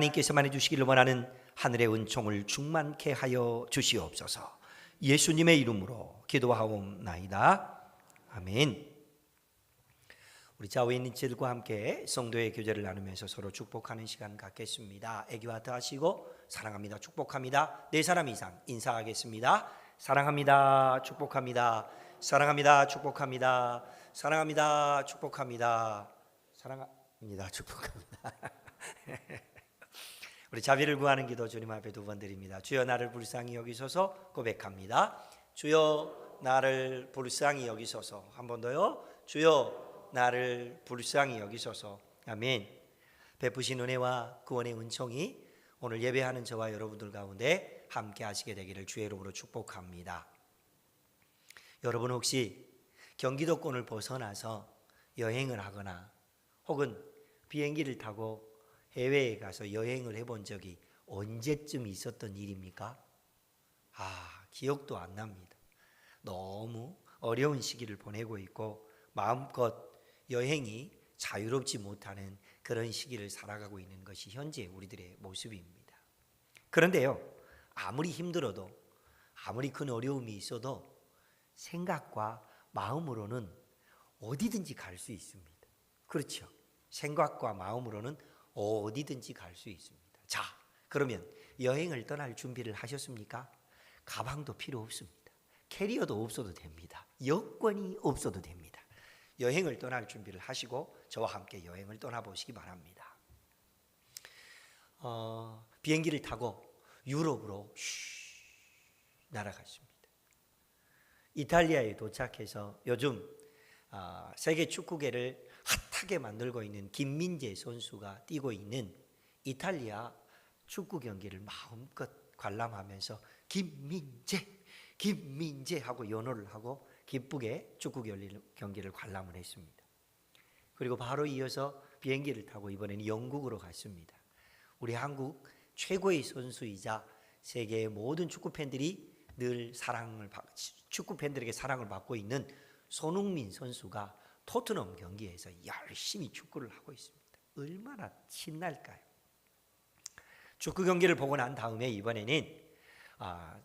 하나님께서만 해주시기를 원하는 하늘의 은총을 충만케 하여 주시옵소서. 예수님의 이름으로 기도하옵나이다. 아멘. 우리 좌우에 있는 이들과 함께 성도의 교제를 나누면서 서로 축복하는 시간 갖겠습니다. 애기와트 하시고 사랑합니다, 축복합니다, 4사람 이상 인사하겠습니다. 사랑합니다, 축복합니다, 사랑합니다, 축복합니다, 사랑합니다, 축복합니다, 사랑합니다, 축복합니다. 우리 자비를 구하는 기도 주님 앞에 2번 드립니다. 주여 나를 불쌍히 여기소서. 고백합니다. 주여 나를 불쌍히 여기소서. 한 번 더요. 주여 나를 불쌍히 여기소서. 아멘. 베푸신 은혜와 구원의 은총이 오늘 예배하는 저와 여러분들 가운데 함께 하시게 되기를 주의 이름으로 축복합니다. 여러분 혹시 경기도권을 벗어나서 여행을 하거나 혹은 비행기를 타고 해외에 가서 여행을 해본 적이 언제쯤 있었던 일입니까? 기억도 안 납니다. 너무 어려운 시기를 보내고 있고 마음껏 여행이 자유롭지 못하는 그런 시기를 살아가고 있는 것이 현재 우리들의 모습입니다. 그런데요, 아무리 힘들어도 아무리 큰 어려움이 있어도 생각과 마음으로는 어디든지 갈 수 있습니다. 그렇죠? 생각과 마음으로는 어디든지 갈 수 있습니다. 자, 그러면 여행을 떠날 준비를 하셨습니까? 가방도 필요 없습니다. 캐리어도 없어도 됩니다. 여권이 없어도 됩니다. 여행을 떠날 준비를 하시고 저와 함께 여행을 떠나보시기 바랍니다. 비행기를 타고 유럽으로 날아갔습니다. 이탈리아에 도착해서 요즘 세계 축구계를 핫하게 만들고 있는 김민재 선수가 뛰고 있는 이탈리아 축구 경기를 마음껏 관람하면서 김민재 하고 연호를 하고 기쁘게 축구 경기를 관람을 했습니다. 그리고 바로 이어서 비행기를 타고 이번에는 영국으로 갔습니다. 우리 한국 최고의 선수이자 세계의 모든 축구 팬들이 늘 축구 팬들에게 사랑을 받고 있는 손흥민 선수가 토트넘 경기에서 열심히 축구를 하고 있습니다. 얼마나 신날까요? 축구 경기를 보고 난 다음에 이번에는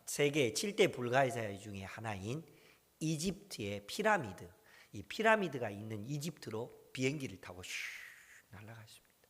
세계 7대 불가사의 중에 하나인 이집트의 피라미드, 이 피라미드가 있는 이집트로 비행기를 타고 날아갔습니다.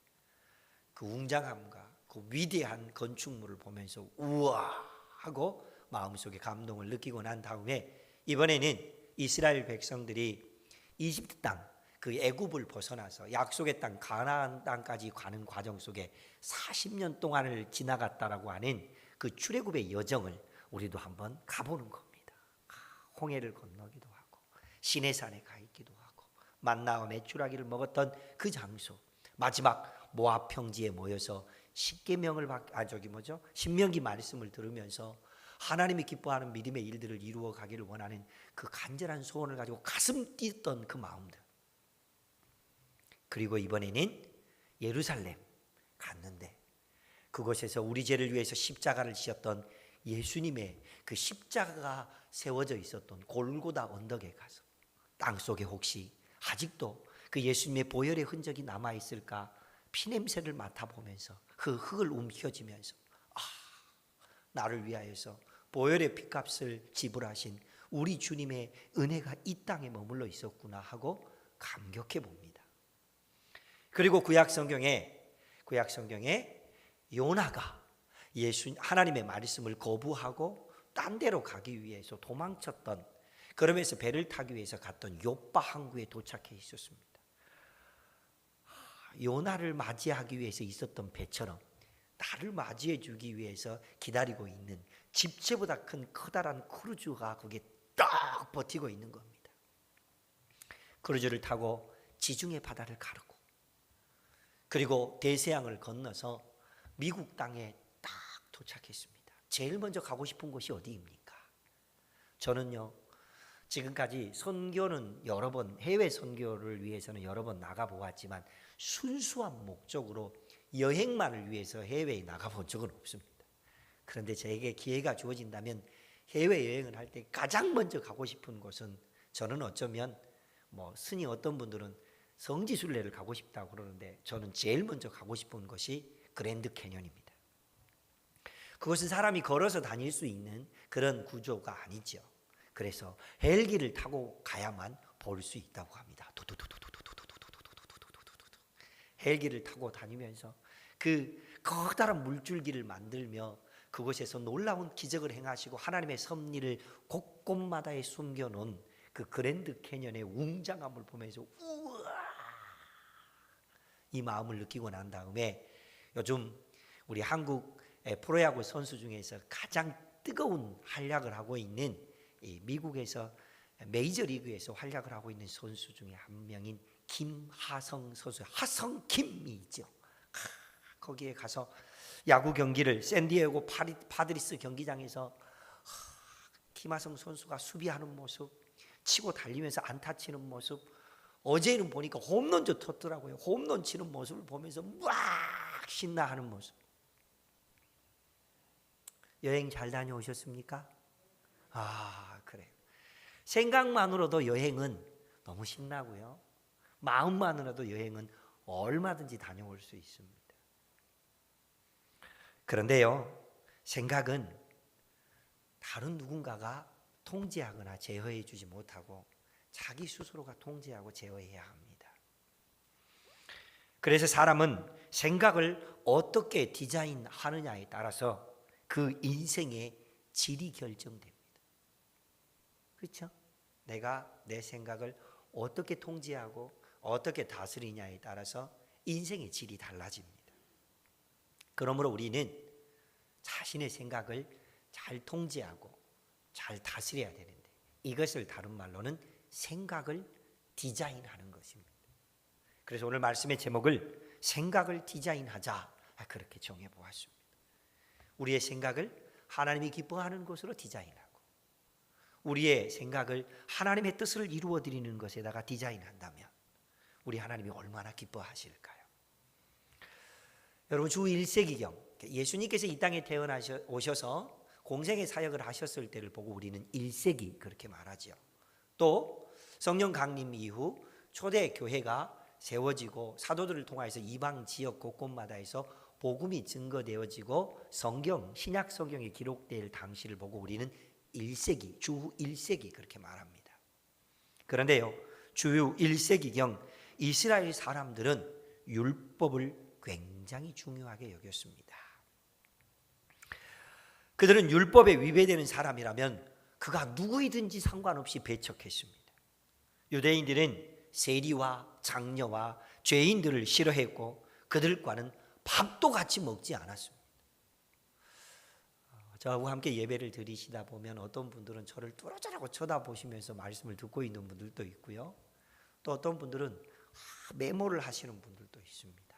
그 웅장함과 그 위대한 건축물을 보면서 우와 하고 마음속에 감동을 느끼고 난 다음에 이번에는 이스라엘 백성들이 이집트 땅, 그 애굽을 벗어나서 약속의 땅 가나안 땅까지 가는 과정 속에 40년 동안을 지나갔다라고 하는 그 출애굽의 여정을 우리도 한번 가보는 겁니다. 홍해를 건너기도 하고 시내산에 가 있기도 하고 만나와 메추라기를 먹었던 그 장소, 마지막 모압 평지에 모여서 신명기 말씀을 들으면서 하나님이 기뻐하는 믿음의 일들을 이루어 가기를 원하는 그 간절한 소원을 가지고 가슴 뛰었던 그 마음들. 그리고 이번에는 예루살렘 갔는데 그곳에서 우리 죄를 위해서 십자가를 지었던 예수님의 그 십자가가 세워져 있었던 골고다 언덕에 가서 땅속에 혹시 아직도 그 예수님의 보혈의 흔적이 남아있을까 피냄새를 맡아보면서 그 흙을 움켜쥐면서 나를 위하여서 보혈의 피값을 지불하신 우리 주님의 은혜가 이 땅에 머물러 있었구나 하고 감격해 봅니다. 그리고 구약 성경에 요나가 하나님의 말씀을 거부하고 딴 데로 가기 위해서 도망쳤던, 그러면서 배를 타기 위해서 갔던 욥바 항구에 도착해 있었습니다. 요나를 맞이하기 위해서 있었던 배처럼 나를 맞이해 주기 위해서 기다리고 있는 집채보다 큰 커다란 크루즈가 거기에 딱 버티고 있는 겁니다. 크루즈를 타고 지중해 바다를 가르고 그리고 대서양을 건너서 미국 땅에 딱 도착했습니다. 제일 먼저 가고 싶은 곳이 어디입니까? 저는요, 지금까지 선교는 여러 번, 해외 선교를 위해서는 여러 번 나가보았지만 순수한 목적으로 여행만을 위해서 해외에 나가본 적은 없습니다. 그런데 저에게 기회가 주어진다면 해외여행을 할 때 가장 먼저 가고 싶은 곳은, 저는 어쩌면 순위 어떤 분들은 성지순례를 가고 싶다고 그러는데 저는 제일 먼저 가고 싶은 곳이 그랜드 캐년입니다. 그것은 사람이 걸어서 다닐 수 있는 그런 구조가 아니죠. 그래서 헬기를 타고 가야만 볼 수 있다고 합니다. 헬기를 타고 다니면서 그 커다란 물줄기를 만들며 그곳에서 놀라운 기적을 행하시고 하나님의 섭리를 곳곳마다에 숨겨놓은 그 그랜드 캐년의 웅장함을 보면서 우와, 이 마음을 느끼고 난 다음에 요즘 우리 한국의 프로야구 선수 중에서 가장 뜨거운 활약을 하고 있는 이 미국에서 메이저리그에서 활약을 하고 있는 선수 중에 한 명인 김하성 선수, 하성킴이 있죠. 거기에 가서 야구 경기를 샌디에고 파드리스 경기장에서 김하성 선수가 수비하는 모습, 치고 달리면서 안타 치는 모습, 어제는 보니까 홈런도 쳤더라고요. 홈런 치는 모습을 보면서 막 신나하는 모습. 여행 잘 다녀오셨습니까? 그래요. 생각만으로도 여행은 너무 신나고요. 마음만으로도 여행은 얼마든지 다녀올 수 있습니다. 그런데요, 생각은 다른 누군가가 통제하거나 제어해 주지 못하고 자기 스스로가 통제하고 제어해야 합니다. 그래서 사람은 생각을 어떻게 디자인하느냐에 따라서 그 인생의 질이 결정됩니다. 그렇죠? 내가 내 생각을 어떻게 통제하고 어떻게 다스리냐에 따라서 인생의 질이 달라집니다. 그러므로 우리는 자신의 생각을 잘 통제하고 잘 다스려야 되는데 이것을 다른 말로는 생각을 디자인하는 것입니다. 그래서 오늘 말씀의 제목을 생각을 디자인하자 그렇게 정해 보았습니다. 우리의 생각을 하나님이 기뻐하는 것으로 디자인하고 우리의 생각을 하나님의 뜻을 이루어 드리는 것에다가 디자인한다면 우리 하나님이 얼마나 기뻐하실까요? 여러분 주 1세기경 예수님께서 이 땅에 오셔서 공생의 사역을 하셨을 때를 보고 우리는 1세기 그렇게 말하죠. 또 성령 강림 이후 초대 교회가 세워지고 사도들을 통해서 이방 지역 곳곳마다에서 복음이 증거되어지고 성경 신약 성경에 기록될 당시를 보고 우리는 1세기 주 1세기 그렇게 말합니다. 그런데요 주 1세기경 이스라엘 사람들은 율법을 굉장히 중요하게 여겼습니다. 그들은 율법에 위배되는 사람이라면 그가 누구이든지 상관없이 배척했습니다. 유대인들은 세리와 장녀와 죄인들을 싫어했고 그들과는 밥도 같이 먹지 않았습니다. 저하고 함께 예배를 드리시다 보면 어떤 분들은 저를 뚫어져라고 쳐다보시면서 말씀을 듣고 있는 분들도 있고요. 또 어떤 분들은 메모를 하시는 분들도 있습니다.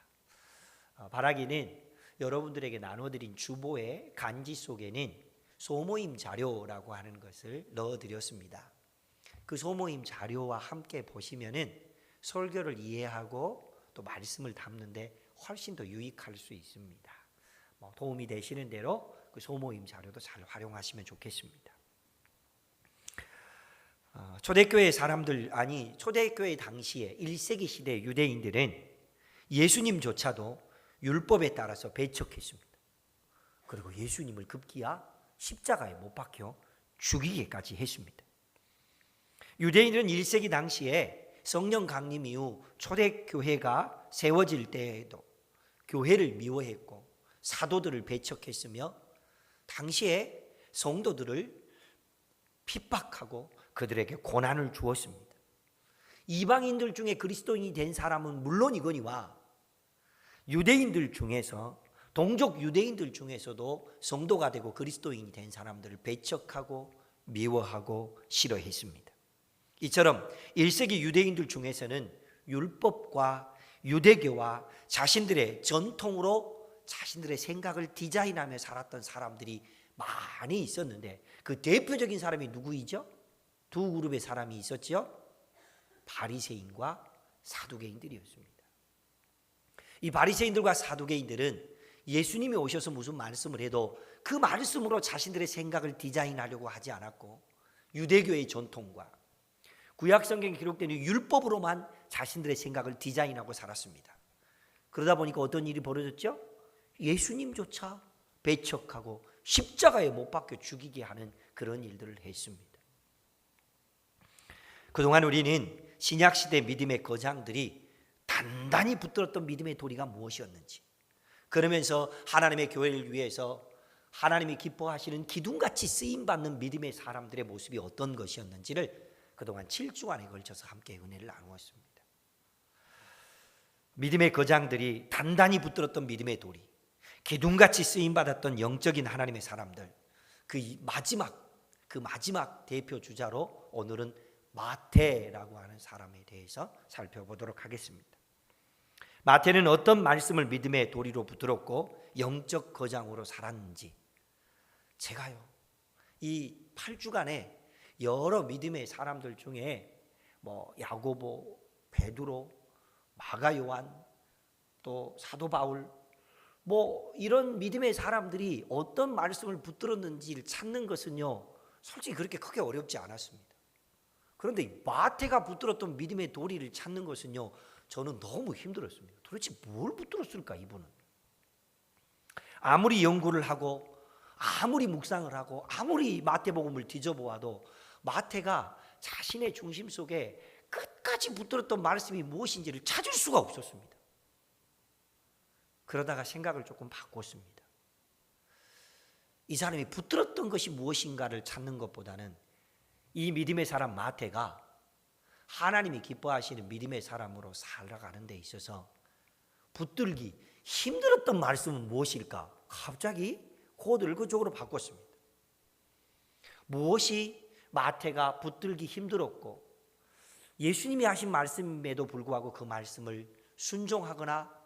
바라기는 여러분들에게 나눠드린 주보의 간지 속에는 소모임 자료라고 하는 것을 넣어드렸습니다. 그 소모임 자료와 함께 보시면은 설교를 이해하고 또 말씀을 담는데 훨씬 더 유익할 수 있습니다. 도움이 되시는 대로 그 소모임 자료도 잘 활용하시면 좋겠습니다. 초대교회 초대교회 당시에 1세기 시대 유대인들은 예수님조차도 율법에 따라서 배척했습니다. 그리고 예수님을 급기야 십자가에 못 박혀 죽이기까지 했습니다. 유대인들은 1세기 당시에 성령 강림 이후 초대교회가 세워질 때에도 교회를 미워했고 사도들을 배척했으며 당시에 성도들을 핍박하고 그들에게 고난을 주었습니다. 이방인들 중에 그리스도인이 된 사람은 물론이거니와 유대인들 중에서 동족 유대인들 중에서도 성도가 되고 그리스도인이 된 사람들을 배척하고 미워하고 싫어했습니다. 이처럼 1세기 유대인들 중에서는 율법과 유대교와 자신들의 전통으로 자신들의 생각을 디자인하며 살았던 사람들이 많이 있었는데 그 대표적인 사람이 누구이죠? 두 그룹의 사람이 있었죠. 바리새인과 사두개인들이었습니다. 이 바리새인들과 사두개인들은 예수님이 오셔서 무슨 말씀을 해도 그 말씀으로 자신들의 생각을 디자인하려고 하지 않았고 유대교의 전통과 구약 성경에 기록된 율법으로만 자신들의 생각을 디자인하고 살았습니다. 그러다 보니까 어떤 일이 벌어졌죠? 예수님조차 배척하고 십자가에 못 박혀 죽이게 하는 그런 일들을 했습니다. 그동안 우리는 신약시대 믿음의 거장들이 단단히 붙들었던 믿음의 도리가 무엇이었는지, 그러면서 하나님의 교회를 위해서 하나님이 기뻐하시는 기둥같이 쓰임받는 믿음의 사람들의 모습이 어떤 것이었는지를 그동안 7주간에 걸쳐서 함께 은혜를 나누었습니다. 믿음의 거장들이 단단히 붙들었던 믿음의 도리, 기둥같이 쓰임받았던 영적인 하나님의 사람들, 그 마지막 대표 주자로 오늘은 마태라고 하는 사람에 대해서 살펴보도록 하겠습니다. 마태는 어떤 말씀을 믿음의 도리로 붙들었고 영적 거장으로 살았는지, 제가요 이 8주간에 여러 믿음의 사람들 중에 야고보, 베드로, 마가 요한, 또 사도 바울, 이런 믿음의 사람들이 어떤 말씀을 붙들었는지를 찾는 것은요 솔직히 그렇게 크게 어렵지 않았습니다. 그런데 마태가 붙들었던 믿음의 도리를 찾는 것은요 저는 너무 힘들었습니다. 도대체 뭘 붙들었을까 이분은? 아무리 연구를 하고 아무리 묵상을 하고 아무리 마태복음을 뒤져보아도 마태가 자신의 중심 속에 끝까지 붙들었던 말씀이 무엇인지를 찾을 수가 없었습니다. 그러다가 생각을 조금 바꿨습니다. 이 사람이 붙들었던 것이 무엇인가를 찾는 것보다는 이 믿음의 사람 마태가 하나님이 기뻐하시는 믿음의 사람으로 살아가는 데 있어서 붙들기 힘들었던 말씀은 무엇일까? 갑자기 코드를 그쪽으로 바꿨습니다. 무엇이 마태가 붙들기 힘들었고 예수님이 하신 말씀에도 불구하고 그 말씀을 순종하거나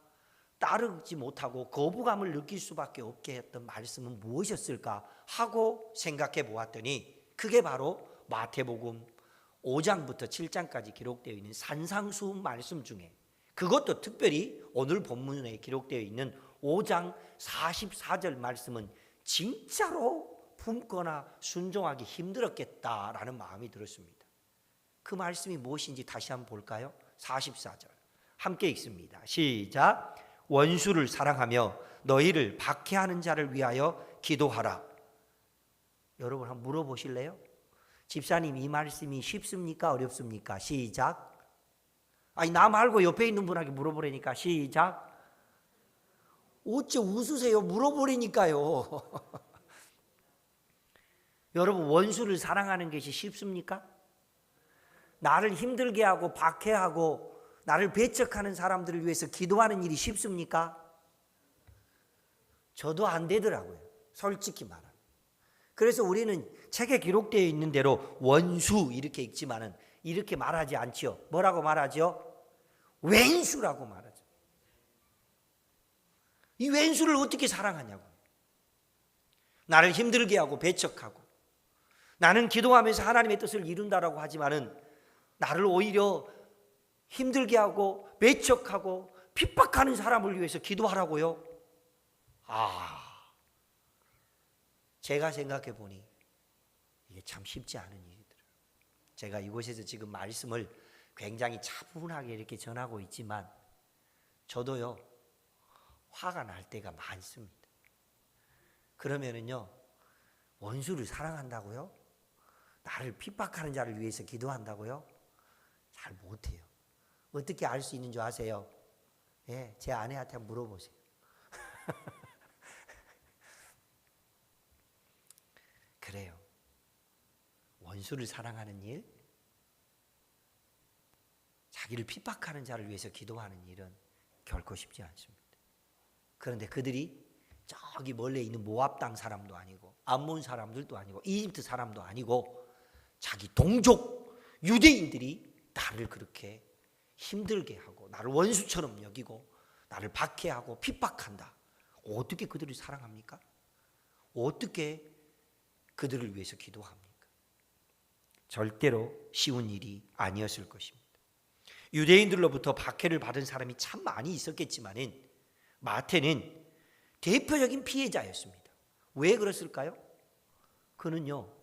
따르지 못하고 거부감을 느낄 수밖에 없게 했던 말씀은 무엇이었을까 하고 생각해 보았더니 그게 바로 마태복음 5장부터 7장까지 기록되어 있는 산상수훈 말씀 중에, 그것도 특별히 오늘 본문에 기록되어 있는 5장 44절 말씀은 진짜로 품거나 순종하기 힘들었겠다라는 마음이 들었습니다. 그 말씀이 무엇인지 다시 한번 볼까요? 44절 함께 읽습니다. 시작. 원수를 사랑하며 너희를 박해하는 자를 위하여 기도하라. 여러분 한번 물어보실래요? 집사님, 이 말씀이 쉽습니까? 어렵습니까? 시작. 아니 나 말고 옆에 있는 분에게 물어보라니까. 시작. 어째 웃으세요? 물어보라니까요. 여러분, 원수를 사랑하는 것이 쉽습니까? 나를 힘들게 하고 박해하고 나를 배척하는 사람들을 위해서 기도하는 일이 쉽습니까? 저도 안 되더라고요, 솔직히 말하면. 그래서 우리는 책에 기록되어 있는 대로 원수 이렇게 읽지만은 이렇게 말하지 않지요. 뭐라고 말하죠? 왼수라고 말하죠. 이 왼수를 어떻게 사랑하냐고. 나를 힘들게 하고 배척하고 나는 기도하면서 하나님의 뜻을 이룬다라고 하지만은 나를 오히려 힘들게 하고 배척하고 핍박하는 사람을 위해서 기도하라고요? 제가 생각해 보니 이게 참 쉽지 않은 일이더라고요. 제가 이곳에서 지금 말씀을 굉장히 차분하게 이렇게 전하고 있지만 저도요 화가 날 때가 많습니다. 그러면은요 원수를 사랑한다고요? 나를 핍박하는 자를 위해서 기도한다고요? 잘 못해요. 어떻게 알 수 있는 줄 아세요? 예, 제 아내한테 한번 물어보세요. 그래요. 원수를 사랑하는 일, 자기를 핍박하는 자를 위해서 기도하는 일은 결코 쉽지 않습니다. 그런데 그들이 저기 멀리 있는 모압 땅 사람도 아니고 암몬 사람들도 아니고 이집트 사람도 아니고 자기 동족 유대인들이 나를 그렇게 힘들게 하고 나를 원수처럼 여기고 나를 박해하고 핍박한다. 어떻게 그들을 사랑합니까? 어떻게 그들을 위해서 기도합니까? 절대로 쉬운 일이 아니었을 것입니다. 유대인들로부터 박해를 받은 사람이 참 많이 있었겠지만은 마태는 대표적인 피해자였습니다. 왜 그랬을까요? 그는요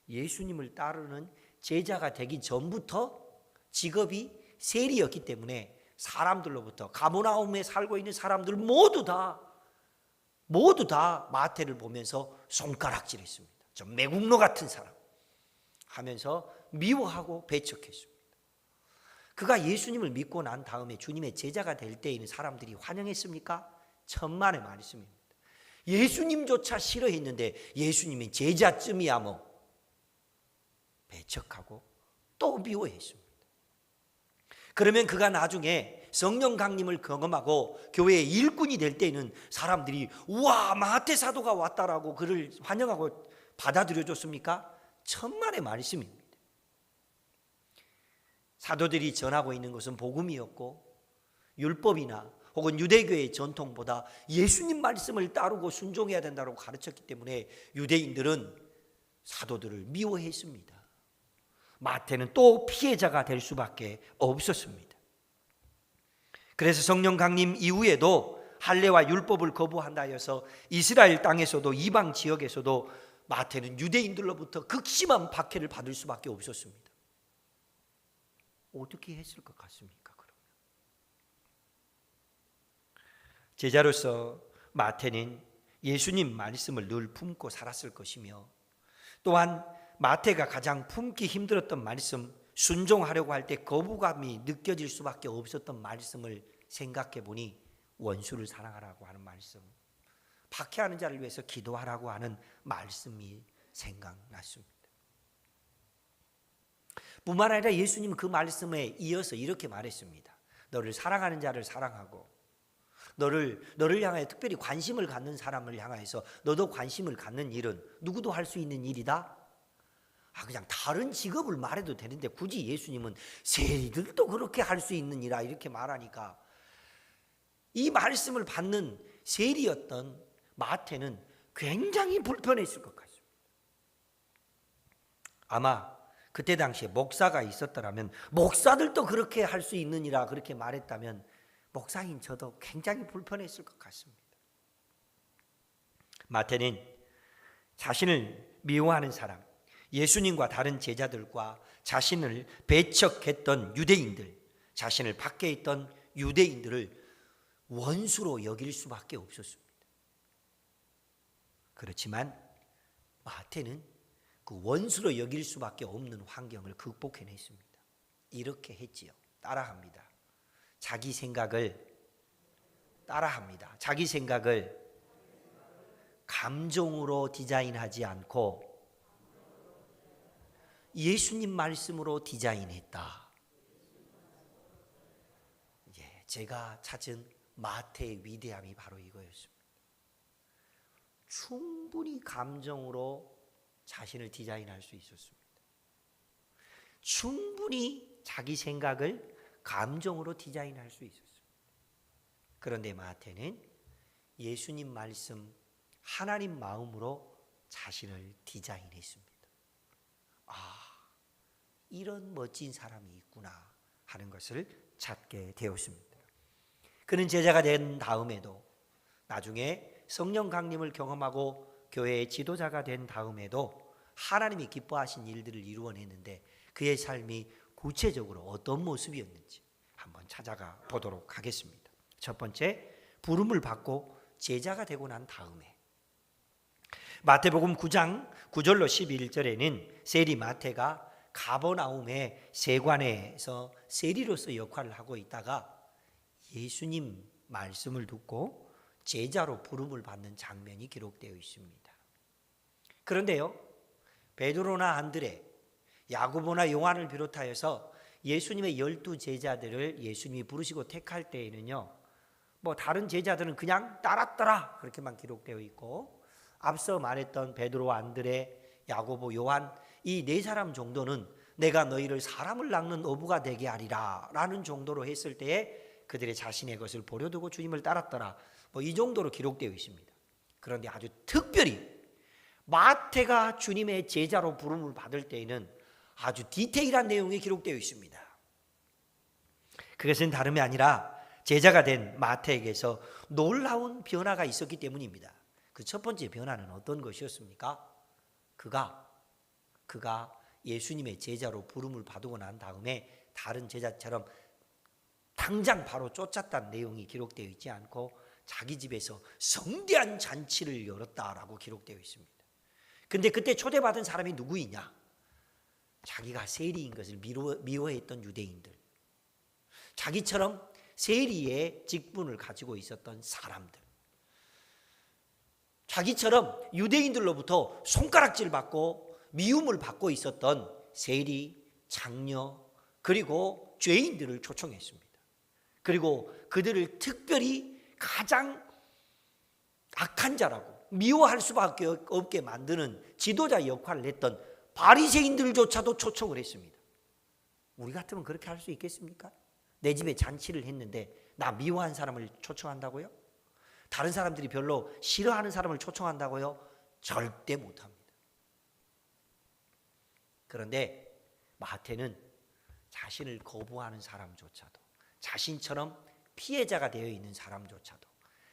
예수님을 따르는 제자가 되기 전부터 직업이 세리였기 때문에 사람들로부터, 가버나움에 살고 있는 사람들 모두 다 모두 다 마태를 보면서 손가락질했습니다. 좀 매국노 같은 사람 하면서 미워하고 배척했습니다. 그가 예수님을 믿고 난 다음에 주님의 제자가 될 때에는 사람들이 환영했습니까? 천만의 말씀입니다. 예수님조차 싫어했는데 예수님이 제자쯤이야 뭐 배척하고 또 미워했습니다. 그러면 그가 나중에 성령 강림을 경험하고 교회의 일꾼이 될 때는 사람들이 우와 마태 사도가 왔다라고 그를 환영하고 받아들여줬습니까? 천만의 말씀입니다. 사도들이 전하고 있는 것은 복음이었고 율법이나 혹은 유대교의 전통보다 예수님 말씀을 따르고 순종해야 된다고 가르쳤기 때문에 유대인들은 사도들을 미워했습니다. 마태는 또 피해자가 될 수밖에 없었습니다. 그래서 성령 강림 이후에도 할례와 율법을 거부한다 해서 이스라엘 땅에서도 이방 지역에서도 마태는 유대인들로부터 극심한 박해를 받을 수밖에 없었습니다. 어떻게 했을 것 같습니까? 그러면 제자로서 마태는 예수님 말씀을 늘 품고 살았을 것이며 또한 마태가 가장 품기 힘들었던 말씀, 순종하려고 할 때 거부감이 느껴질 수밖에 없었던 말씀을 생각해 보니 원수를 사랑하라고 하는 말씀, 박해하는 자를 위해서 기도하라고 하는 말씀이 생각났습니다. 뿐만 아니라 예수님은 그 말씀에 이어서 이렇게 말했습니다. 너를 사랑하는 자를 사랑하고 너를 향하여 특별히 관심을 갖는 사람을 향해서 너도 관심을 갖는 일은 누구도 할 수 있는 일이다. 그냥 다른 직업을 말해도 되는데 굳이 예수님은 세리들도 그렇게 할 수 있는 일이라 이렇게 말하니까 이 말씀을 받는 세리였던 마태는 굉장히 불편했을 것 같습니다. 아마 그때 당시에 목사가 있었더라면 목사들도 그렇게 할 수 있는 일이라 그렇게 말했다면 목사인 저도 굉장히 불편했을 것 같습니다. 마태는 자신을 미워하는 사람, 예수님과 다른 제자들과 자신을 배척했던 유대인들, 자신을 밖에 있던 유대인들을 원수로 여길 수밖에 없었습니다. 그렇지만 마태는 그 원수로 여길 수밖에 없는 환경을 극복해냈습니다. 이렇게 했지요. 따라합니다. 자기 생각을 따라합니다. 자기 생각을 감정으로 디자인하지 않고 예수님 말씀으로 디자인했다. 제가 찾은 마태의 위대함이 바로 이거였습니다. 충분히 감정으로 자신을 디자인할 수 있었습니다. 충분히 자기 생각을 감정으로 디자인할 수 있었습니다. 그런데 마태는 예수님 말씀, 하나님 마음으로 자신을 디자인했습니다. 이런 멋진 사람이 있구나 하는 것을 찾게 되었습니다. 그는 제자가 된 다음에도 나중에 성령 강림을 경험하고 교회의 지도자가 된 다음에도 하나님이 기뻐하신 일들을 이루어냈는데 그의 삶이 구체적으로 어떤 모습이었는지 한번 찾아가 보도록 하겠습니다. 첫 번째, 부름을 받고 제자가 되고 난 다음에 마태복음 9장 9절로 11절에는 세리 마태가 가버나움의 세관에서 세리로서 역할을 하고 있다가 예수님 말씀을 듣고 제자로 부름을 받는 장면이 기록되어 있습니다. 그런데요, 베드로나 안드레, 야고보나 요한을 비롯하여서 예수님의 12 제자들을 예수님이 부르시고 택할 때에는요, 다른 제자들은 그냥 따랐더라 그렇게만 기록되어 있고 앞서 말했던 베드로, 안드레, 야고보, 요한 이 네 사람 정도는 내가 너희를 사람을 낚는 어부가 되게 하리라 라는 정도로 했을 때에 그들의 자신의 것을 버려두고 주님을 따랐더라 이 정도로 기록되어 있습니다. 그런데 아주 특별히 마태가 주님의 제자로 부름을 받을 때에는 아주 디테일한 내용이 기록되어 있습니다. 그것은 다름이 아니라 제자가 된 마태에게서 놀라운 변화가 있었기 때문입니다. 그 첫 번째 변화는 어떤 것이었습니까? 그가 예수님의 제자로 부름을 받고 난 다음에 다른 제자처럼 당장 바로 쫓았다는 내용이 기록되어 있지 않고 자기 집에서 성대한 잔치를 열었다라고 기록되어 있습니다. 근데 그때 초대받은 사람이 누구이냐? 자기가 세리인 것을 미워했던 유대인들, 자기처럼 세리의 직분을 가지고 있었던 사람들, 자기처럼 유대인들로부터 손가락질 받고 미움을 받고 있었던 세리, 장녀, 그리고 죄인들을 초청했습니다. 그리고 그들을 특별히 가장 악한 자라고 미워할 수밖에 없게 만드는 지도자 역할을 했던 바리새인들조차도 초청을 했습니다. 우리 같으면 그렇게 할 수 있겠습니까? 내 집에 잔치를 했는데 나 미워한 사람을 초청한다고요? 다른 사람들이 별로 싫어하는 사람을 초청한다고요? 절대 못합니다. 그런데 마태는 자신을 거부하는 사람조차도, 자신처럼 피해자가 되어 있는 사람조차도,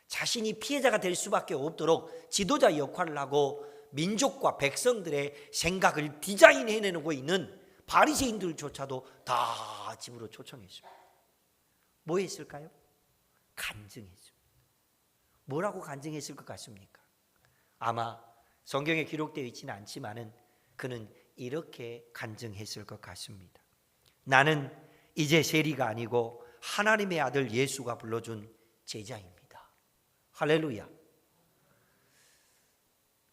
자신이 피해자가 될 수밖에 없도록 지도자 역할을 하고 민족과 백성들의 생각을 디자인해내고 있는 바리새인들조차도 다 집으로 초청했습니다. 뭐 했을까요? 간증했습니다. 뭐라고 간증했을 것 같습니까? 아마 성경에 기록되어 있지는 않지만은 그는 이렇게 간증했을 것 같습니다. 나는 이제 세리가 아니고 하나님의 아들 예수가 불러준 제자입니다. 할렐루야.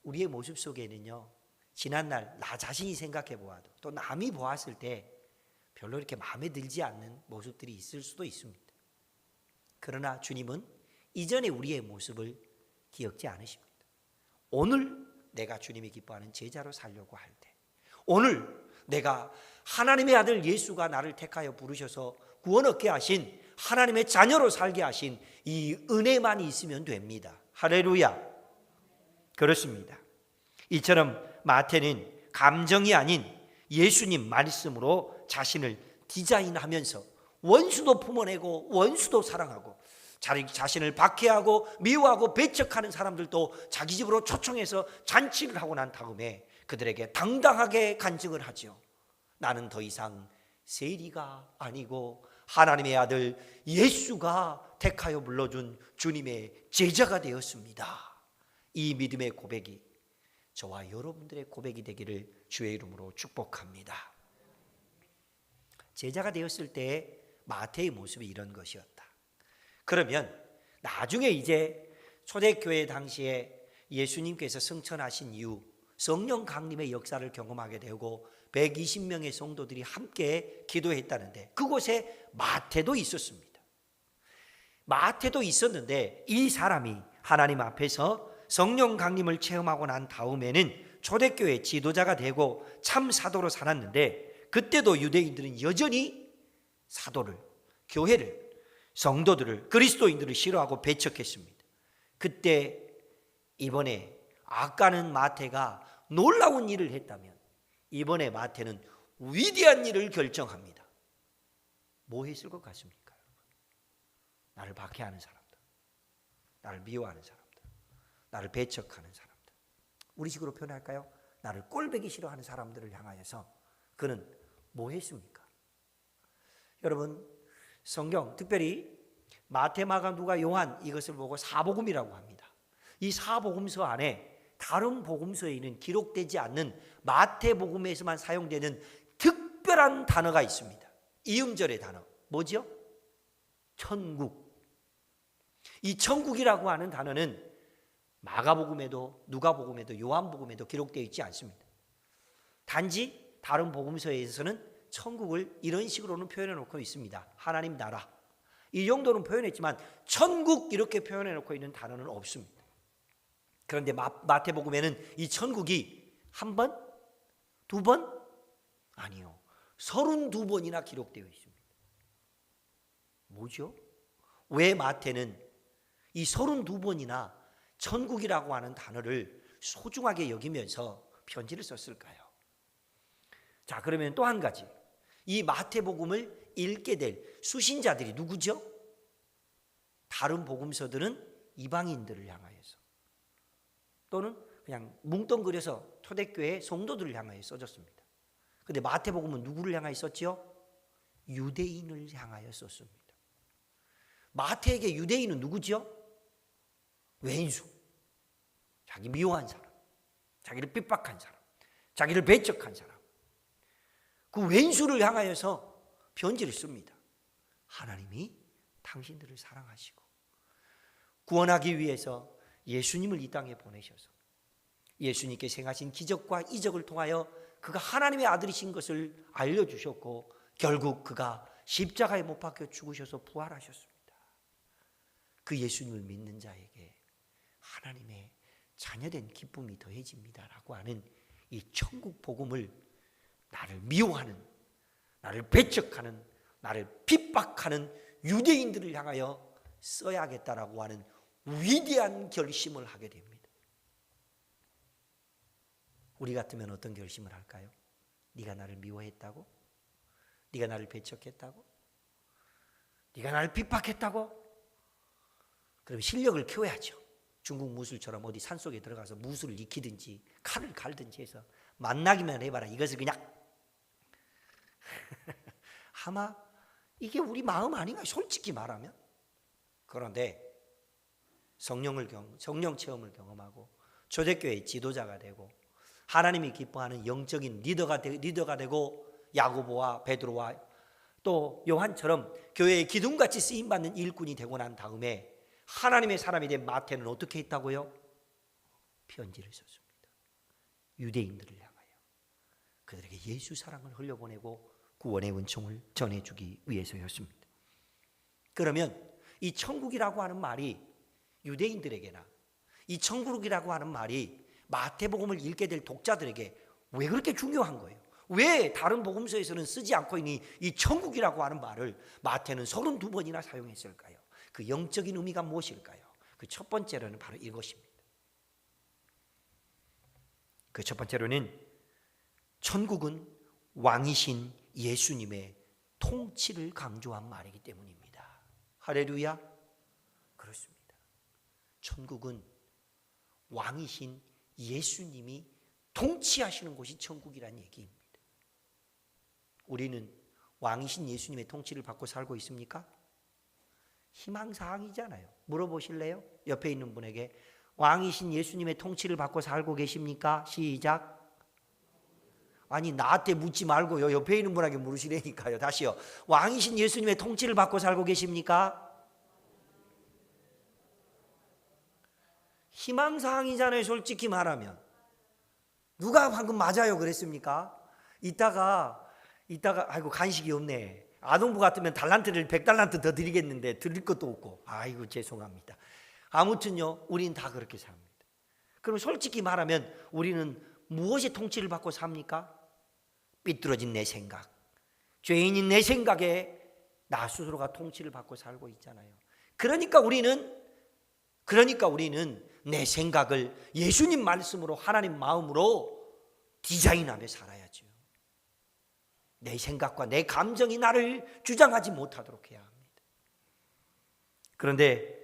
우리의 모습 속에는요, 지난날 나 자신이 생각해 보아도 또 남이 보았을 때 별로 이렇게 마음에 들지 않는 모습들이 있을 수도 있습니다. 그러나 주님은 이전에 우리의 모습을 기억지 않으십니다. 오늘 내가 주님이 기뻐하는 제자로 살려고 할 때, 오늘 내가 하나님의 아들 예수가 나를 택하여 부르셔서 구원 얻게 하신 하나님의 자녀로 살게 하신 이 은혜만 있으면 됩니다. 할렐루야. 그렇습니다. 이처럼 마태는 감정이 아닌 예수님 말씀으로 자신을 디자인하면서 원수도 품어내고 원수도 사랑하고 자신을 박해하고 미워하고 배척하는 사람들도 자기 집으로 초청해서 잔치를 하고 난 다음에 그들에게 당당하게 간증을 하죠. 나는 더 이상 세리가 아니고 하나님의 아들 예수가 택하여 불러준 주님의 제자가 되었습니다. 이 믿음의 고백이 저와 여러분들의 고백이 되기를 주의 이름으로 축복합니다. 제자가 되었을 때 마태의 모습이 이런 것이었다. 그러면 나중에 이제 초대교회 당시에 예수님께서 승천하신 이후 성령 강림의 역사를 경험하게 되고 120명의 성도들이 함께 기도했다는데 그곳에 마태도 있었습니다. 마태도 있었는데 이 사람이 하나님 앞에서 성령 강림을 체험하고 난 다음에는 초대교회 지도자가 되고 참 사도로 살았는데 그때도 유대인들은 여전히 사도를, 교회를, 성도들을, 그리스도인들을 싫어하고 배척했습니다. 그때 이번에 아까는 마태가 놀라운 일을 했다면 이번에 마태는 위대한 일을 결정합니다. 뭐 했을 것 같습니까? 나를 박해하는 사람들, 나를 미워하는 사람들, 나를 배척하는 사람들, 우리 식으로 표현할까요? 나를 꼴보기 싫어하는 사람들을 향하여서 그는 뭐 했습니까? 여러분, 성경 특별히 마태, 마가, 누가, 요한 이것을 보고 사복음이라고 합니다. 이 사복음서 안에 다른 복음서에는 기록되지 않는 마태복음에서만 사용되는 특별한 단어가 있습니다. 이음절의 단어 뭐죠? 천국. 이 천국이라고 하는 단어는 마가복음에도 누가복음에도 요한복음에도 기록되어 있지 않습니다. 단지 다른 복음서에서는 천국을 이런 식으로는 표현해 놓고 있습니다. 하나님 나라 이 정도는 표현했지만 천국 이렇게 표현해 놓고 있는 단어는 없습니다. 그런데 마태복음에는 이 천국이 한 번? 두 번? 아니요. 32번이나 기록되어 있습니다. 뭐죠? 왜 마태는 이 32번이나 천국이라고 하는 단어를 소중하게 여기면서 편지를 썼을까요? 자, 그러면 또 한 가지. 이 마태복음을 읽게 될 수신자들이 누구죠? 다른 복음서들은 이방인들을 향하여서 또는 그냥 뭉뚱그려서 초대교회 성도들을 향하여 써졌습니다. 그런데 마태복음은 누구를 향하여 썼지요? 유대인을 향하여 썼습니다. 마태에게 유대인은 누구죠? 왼수, 자기 미워한 사람, 자기를 핍박한 사람, 자기를 배척한 사람, 그 왼수를 향하여서 편지를 씁니다. 하나님이 당신들을 사랑하시고 구원하기 위해서 예수님을 이 땅에 보내셔서 예수님께 행하신 기적과 이적을 통하여 그가 하나님의 아들이신 것을 알려주셨고 결국 그가 십자가에 못 박혀 죽으셔서 부활하셨습니다. 그 예수님을 믿는 자에게 하나님의 자녀된 기쁨이 더해집니다라고 하는 이 천국 복음을 나를 미워하는, 나를 배척하는, 나를 핍박하는 유대인들을 향하여 써야겠다라고 하는 위대한 결심을 하게 됩니다. 우리 같으면 어떤 결심을 할까요? 네가 나를 미워했다고? 네가 나를 배척했다고? 네가 나를 핍박했다고? 그럼 실력을 키워야죠. 중국 무술처럼 어디 산속에 들어가서 무술을 익히든지 칼을 갈든지 해서 만나기만 해봐라. 이것을 그냥 아마 이게 우리 마음 아닌가, 솔직히 말하면. 그런데 성령 체험을 경험하고 초대교회의 지도자가 되고 하나님이 기뻐하는 영적인 리더가 되고 야고보와 베드로와 또 요한처럼 교회의 기둥같이 쓰임받는 일꾼이 되고 난 다음에 하나님의 사람이 된 마태는 어떻게 했다고요? 편지를 썼습니다. 유대인들을 향하여 그들에게 예수 사랑을 흘려보내고 구원의 은총을 전해주기 위해서였습니다. 그러면 이 천국이라고 하는 말이 유대인들에게나 이 천국이라고 하는 말이 마태복음을 읽게 될 독자들에게 왜 그렇게 중요한 거예요? 왜 다른 복음서에서는 쓰지 않고 있는 이 천국이라고 하는 말을 마태는 32번이나 사용했을까요? 그 영적인 의미가 무엇일까요? 그 첫 번째로는 바로 이것입니다. 그 첫 번째로는 천국은 왕이신 예수님의 통치를 강조한 말이기 때문입니다. 할렐루야. 그렇습니다. 천국은 왕이신 예수님이 통치하시는 곳이 천국이라는 얘기입니다. 우리는 왕이신 예수님의 통치를 받고 살고 있습니까? 희망사항이잖아요. 물어보실래요? 옆에 있는 분에게 왕이신 예수님의 통치를 받고 살고 계십니까? 시작. 아니 나한테 묻지 말고요. 옆에 있는 분에게 물으시라니까요. 다시요. 왕이신 예수님의 통치를 받고 살고 계십니까? 희망사항이잖아요. 솔직히 말하면. 누가 방금 맞아요 그랬습니까? 이따가 아이고 간식이 없네. 아동부 같으면 달란트를 100달란트 더 드리겠는데 드릴 것도 없고. 아이고 죄송합니다. 아무튼요. 우리는 다 그렇게 삽니다. 그럼 솔직히 말하면 우리는 무엇의 통치를 받고 삽니까? 삐뚤어진 내 생각, 죄인인 내 생각에 나 스스로가 통치를 받고 살고 있잖아요. 그러니까 우리는 내 생각을 예수님 말씀으로 하나님 마음으로 디자인하며 살아야죠. 내 생각과 내 감정이 나를 주장하지 못하도록 해야 합니다. 그런데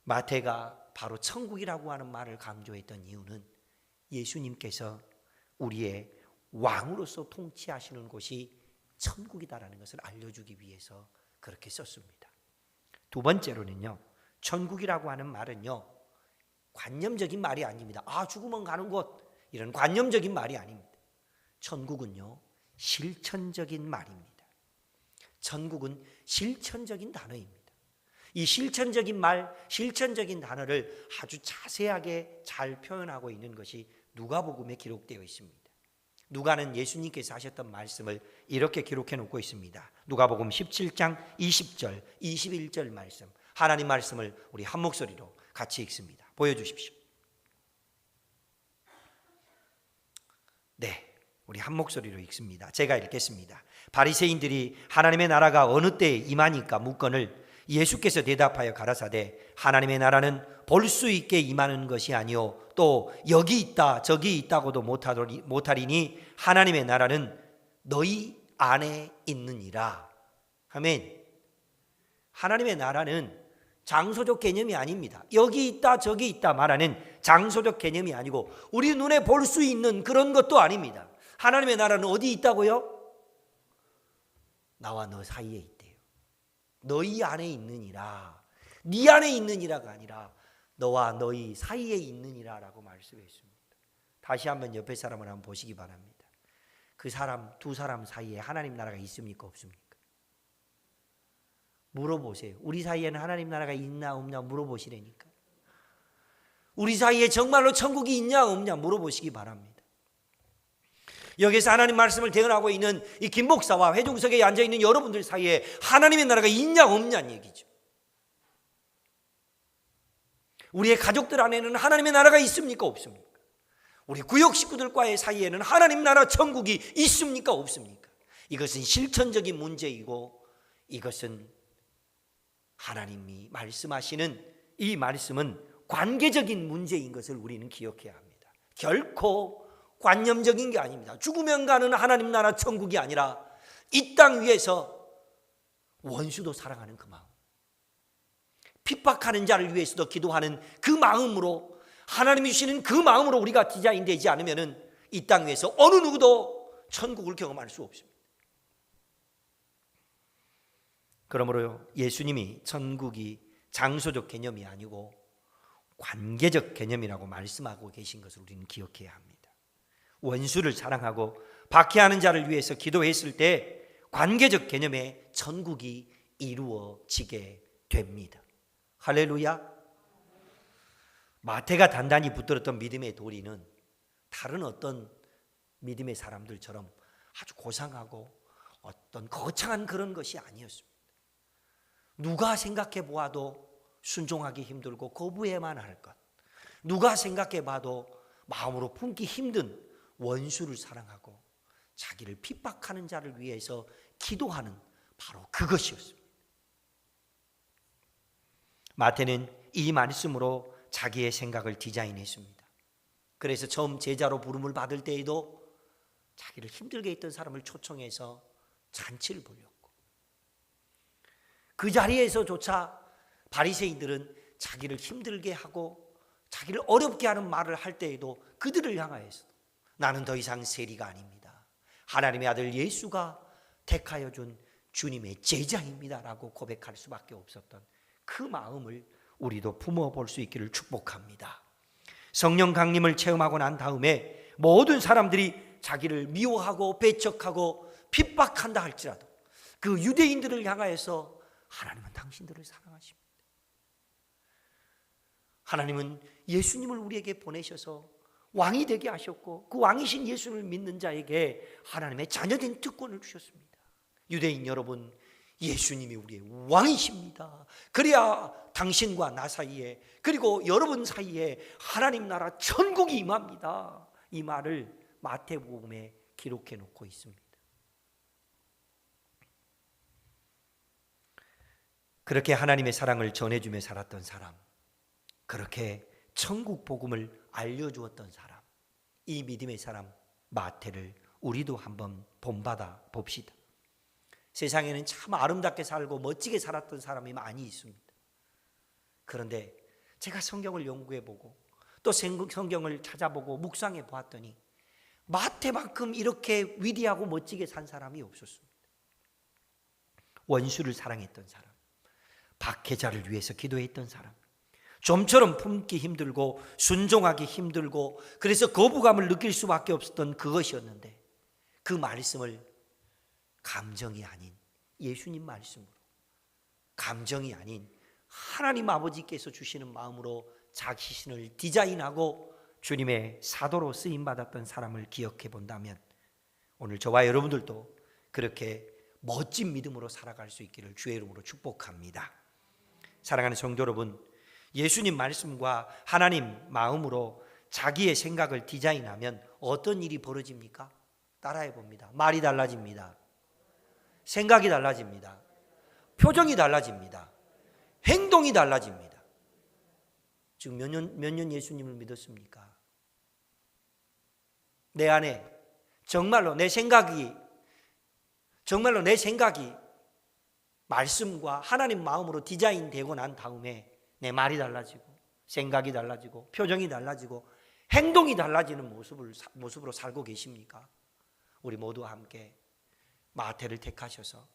마태가 바로 천국이라고 하는 말을 강조했던 이유는 예수님께서 우리의 왕으로서 통치하시는 곳이 천국이다라는 것을 알려주기 위해서 그렇게 썼습니다. 두 번째로는요, 천국이라고 하는 말은요, 관념적인 말이 아닙니다. 죽으면 가는 곳, 이런 관념적인 말이 아닙니다. 천국은요, 실천적인 말입니다. 천국은 실천적인 단어입니다. 이 실천적인 말, 실천적인 단어를 아주 자세하게 잘 표현하고 있는 것이 누가복음에 기록되어 있습니다. 누가는 예수님께서 하셨던 말씀을 이렇게 기록해 놓고 있습니다. 누가복음 17장 20절, 21절 말씀, 하나님 말씀을 우리 한 목소리로 같이 읽습니다. 보여주십시오. 네, 우리 한 목소리로 읽습니다. 제가 읽겠습니다. 바리새인들이 하나님의 나라가 어느 때에 임하니까 묻거늘 예수께서 대답하여 가라사대 하나님의 나라는 볼 수 있게 임하는 것이 아니요 또 여기 있다 저기 있다고도 못하리니 하나님의 나라는 너희 안에 있느니라. 아멘. 하나님의 나라는 장소적 개념이 아닙니다. 여기 있다 저기 있다 말하는 장소적 개념이 아니고 우리 눈에 볼 수 있는 그런 것도 아닙니다. 하나님의 나라는 어디 있다고요? 나와 너 사이에 있대요. 너희 안에 있느니라. 네 안에 있느니라가 아니라 너와 너희 사이에 있느니라 라고 말씀했습니다. 다시 한번 옆에 사람을 한번 보시기 바랍니다. 그 사람, 두 사람 사이에 하나님 나라가 있습니까 없습니까? 물어보세요. 우리 사이에는 하나님 나라가 있나 없냐 물어보시라니까. 우리 사이에 정말로 천국이 있냐 없냐 물어보시기 바랍니다. 여기서 하나님 말씀을 대언하고 있는 이 김 목사와 회중석에 앉아있는 여러분들 사이에 하나님의 나라가 있냐 없냐는 얘기죠. 우리의 가족들 안에는 하나님의 나라가 있습니까 없습니까? 우리 구역 식구들과의 사이에는 하나님 나라 천국이 있습니까 없습니까? 이것은 실천적인 문제이고 이것은 하나님이 말씀하시는 이 말씀은 관계적인 문제인 것을 우리는 기억해야 합니다. 결코 관념적인 게 아닙니다. 죽으면 가는 하나님 나라 천국이 아니라 이 땅 위에서 원수도 사랑하는 그 마음, 핍박하는 자를 위해서도 기도하는 그 마음으로, 하나님이 주시는 그 마음으로 우리가 디자인되지 않으면 이 땅 위에서 어느 누구도 천국을 경험할 수 없습니다. 그러므로 예수님이 천국이 장소적 개념이 아니고 관계적 개념이라고 말씀하고 계신 것을 우리는 기억해야 합니다. 원수를 사랑하고 박해하는 자를 위해서 기도했을 때 관계적 개념의 천국이 이루어지게 됩니다. 할렐루야. 마태가 단단히 붙들었던 믿음의 도리는 다른 어떤 믿음의 사람들처럼 아주 고상하고 어떤 거창한 그런 것이 아니었습니다. 누가 생각해 보아도 순종하기 힘들고 거부해만 할 것, 누가 생각해 봐도 마음으로 품기 힘든 원수를 사랑하고 자기를 핍박하는 자를 위해서 기도하는 바로 그것이었습니다. 마태는 이 말씀으로 자기의 생각을 디자인했습니다. 그래서 처음 제자로 부름을 받을 때에도 자기를 힘들게 했던 사람을 초청해서 잔치를 벌였고, 그 자리에서조차 바리새인들은 자기를 힘들게 하고 자기를 어렵게 하는 말을 할 때에도 그들을 향하여서 나는 더 이상 세리가 아닙니다, 하나님의 아들 예수가 택하여 준 주님의 제자입니다 라고 고백할 수밖에 없었던 그 마음을 우리도 품어볼 수 있기를 축복합니다. 성령 강림을 체험하고 난 다음에 모든 사람들이 자기를 미워하고 배척하고 핍박한다 할지라도 그 유대인들을 향하여서 하나님은 당신들을 사랑하십니다. 하나님은 예수님을 우리에게 보내셔서 왕이 되게 하셨고 그 왕이신 예수를 믿는 자에게 하나님의 자녀된 특권을 주셨습니다. 유대인 여러분, 예수님이 우리의 왕이십니다. 그래야 당신과 나 사이에, 그리고 여러분 사이에 하나님 나라 천국이 임합니다. 이 말을 마태복음에 기록해 놓고 있습니다. 그렇게 하나님의 사랑을 전해주며 살았던 사람, 그렇게 천국 복음을 알려주었던 사람, 이 믿음의 사람 마태를 우리도 한번 본받아 봅시다. 세상에는 참 아름답게 살고 멋지게 살았던 사람이 많이 있습니다. 그런데 제가 성경을 연구해보고 또 성경을 찾아보고 묵상해 보았더니 마태만큼 이렇게 위대하고 멋지게 산 사람이 없었습니다. 원수를 사랑했던 사람, 박해자를 위해서 기도했던 사람, 좀처럼 품기 힘들고 순종하기 힘들고 그래서 거부감을 느낄 수밖에 없었던 그것이었는데, 그 말씀을 감정이 아닌 예수님 말씀으로, 감정이 아닌 하나님 아버지께서 주시는 마음으로 자신을 디자인하고 주님의 사도로 쓰임받았던 사람을 기억해 본다면 오늘 저와 여러분들도 그렇게 멋진 믿음으로 살아갈 수 있기를 주의 이름으로 축복합니다. 사랑하는 성도 여러분, 예수님 말씀과 하나님 마음으로 자기의 생각을 디자인하면 어떤 일이 벌어집니까? 따라해 봅니다. 말이 달라집니다. 생각이 달라집니다. 표정이 달라집니다. 행동이 달라집니다. 지금 몇 년 예수님을 믿었습니까? 내 안에 정말로 내 생각이 말씀과 하나님 마음으로 디자인되고 난 다음에 내 말이 달라지고 생각이 달라지고 표정이 달라지고 행동이 달라지는 모습으로 살고 계십니까? 우리 모두 함께 마태를 택하셔서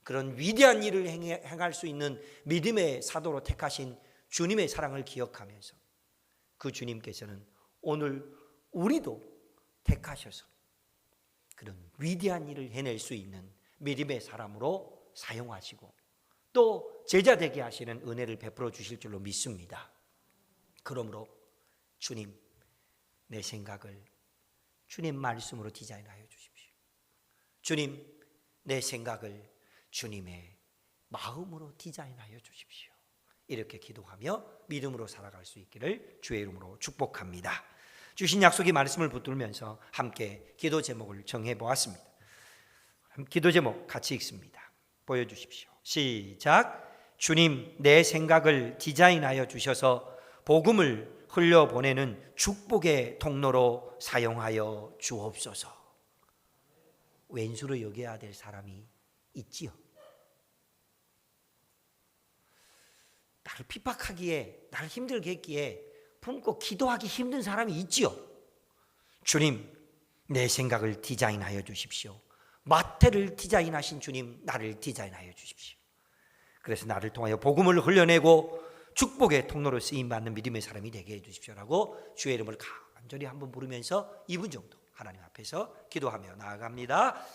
그런 위대한 일을 행할 수 있는 믿음의 사도로 택하신 주님의 사랑을 기억하면서 그 주님께서는 오늘 우리도 택하셔서 그런 위대한 일을 해낼 수 있는 믿음의 사람으로 사용하시고 또 제자 되게 하시는 은혜를 베풀어 주실 줄로 믿습니다. 그러므로 주님, 내 생각을 주님 말씀으로 디자인하여 주십시오. 주님, 내 생각을 주님의 마음으로 디자인하여 주십시오. 이렇게 기도하며 믿음으로 살아갈 수 있기를 주의 이름으로 축복합니다. 주신 약속의 말씀을 붙들면서 함께 기도 제목을 정해 보았습니다. 기도 제목 같이 읽습니다. 보여주십시오. 시작. 주님, 내 생각을 디자인하여 주셔서 복음을 흘려보내는 축복의 통로로 사용하여 주옵소서. 왼수로 여겨야 될 사람이 있지요. 나를 핍박하기에, 나를 힘들게 했기에 품고 기도하기 힘든 사람이 있지요. 주님, 내 생각을 디자인하여 주십시오. 마태를 디자인하신 주님, 나를 디자인하여 주십시오. 그래서 나를 통하여 복음을 흘려내고 축복의 통로로 쓰임받는 믿음의 사람이 되게 해주십시오라고 주의 이름을 간절히 한번 부르면서 2분 정도 하나님 앞에서 기도하며 나아갑니다.